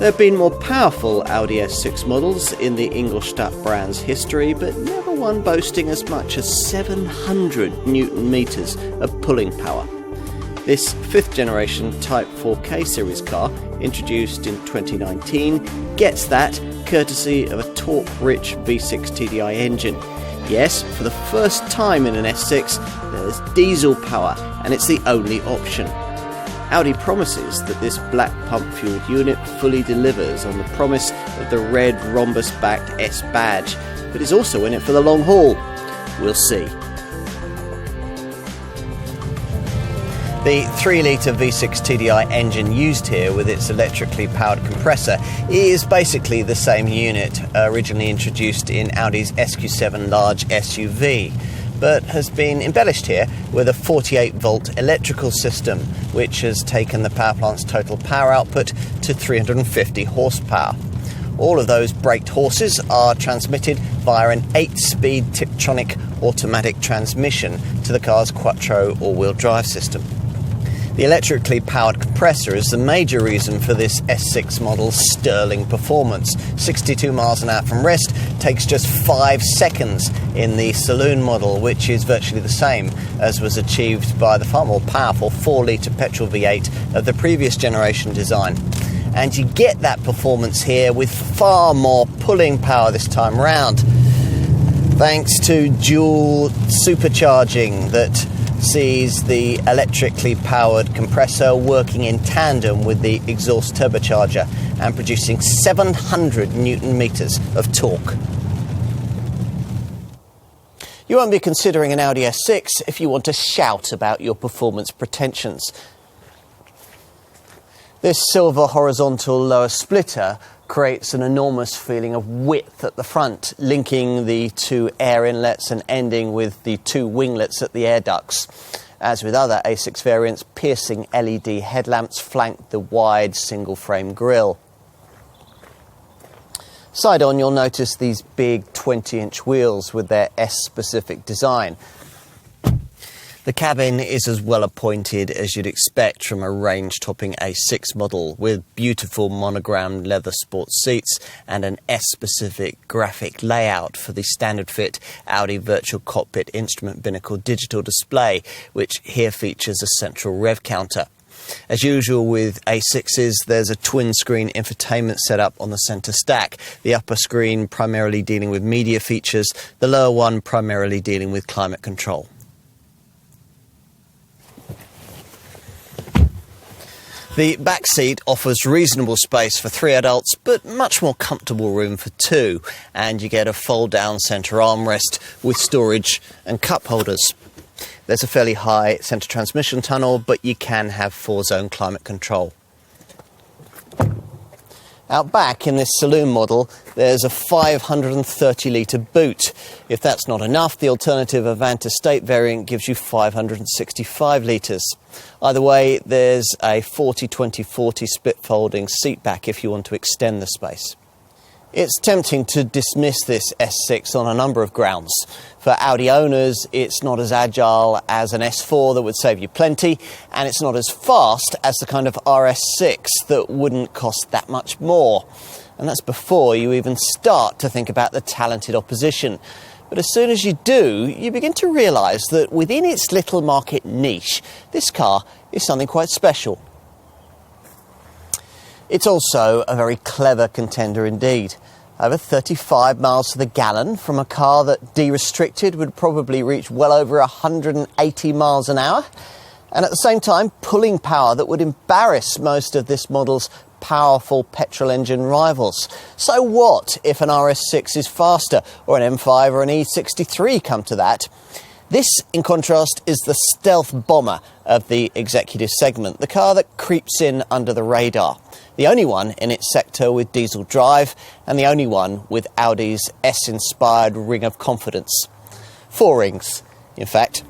There have been more powerful Audi S6 models in the Ingolstadt brand's history, but never one boasting as much as 700 Newton meters of pulling power. This 5th generation Type 4K series car, introduced in 2019, gets that courtesy of a torque-rich V6 TDI engine. Yes, for the first time in an S6, there's diesel power, and it's the only option. Audi promises that this black pump-fueled unit fully delivers on the promise of the red rhombus-backed S badge, but is also in it for the long haul. We'll see. The 3-litre V6 TDI engine used here with its electrically powered compressor is basically the same unit originally introduced in Audi's SQ7 large SUV, but has been embellished here with a 48-volt electrical system, which has taken the power plant's total power output to 350 horsepower. All of those braked horses are transmitted via an 8-speed Tiptronic automatic transmission to the car's Quattro all-wheel drive system. The electrically powered compressor is the major reason for this S6 model's sterling performance. 62 miles an hour from rest takes just 5 seconds in the saloon model, which is virtually the same as was achieved by the far more powerful 4-litre petrol V8 of the previous generation design. And you get that performance here with far more pulling power this time round, thanks to dual supercharging that sees the electrically powered compressor working in tandem with the exhaust turbocharger and producing 700 Newton meters of torque. You won't be considering an Audi S6 if you want to shout about your performance pretensions. This silver horizontal lower splitter creates an enormous feeling of width at the front, linking the 2 air inlets and ending with the 2 winglets at the air ducts. As with other A6 variants, piercing LED headlamps flank the wide single-frame grille. Side on, you'll notice these big 20-inch wheels with their S-specific design. The cabin is as well appointed as you'd expect from a range-topping A6 model, with beautiful monogrammed leather sports seats and an S-specific graphic layout for the standard-fit Audi Virtual Cockpit Instrument Binnacle digital display, which here features a central rev counter. As usual with A6s, there's a twin-screen infotainment setup on the centre stack, the upper screen primarily dealing with media features, the lower one primarily dealing with climate control. The back seat offers reasonable space for 3 adults, but much more comfortable room for 2, and you get a fold-down centre armrest with storage and cup holders. There's a fairly high centre transmission tunnel, but you can have 4-zone climate control. Out back in this saloon model, there's a 530-litre boot. If that's not enough, the alternative Avant Estate variant gives you 565 litres. Either way, there's a 40-20-40 split-folding seat back if you want to extend the space. It's tempting to dismiss this S6 on a number of grounds. For Audi owners, it's not as agile as an S4 that would save you plenty, and it's not as fast as the kind of RS6 that wouldn't cost that much more. And that's before you even start to think about the talented opposition. But as soon as you do, you begin to realise that within its little market niche, this car is something quite special. It's also a very clever contender indeed. Over 35 miles to the gallon from a car that, de-restricted, would probably reach well over 180 miles an hour. And at the same time, pulling power that would embarrass most of this model's powerful petrol engine rivals. So what if an RS6 is faster, or an M5 or an E63 come to that? This, in contrast, is the stealth bomber of the executive segment, the car that creeps in under the radar. The only one in its sector with diesel drive, and the only one with Audi's S-inspired ring of confidence. 4 rings, in fact.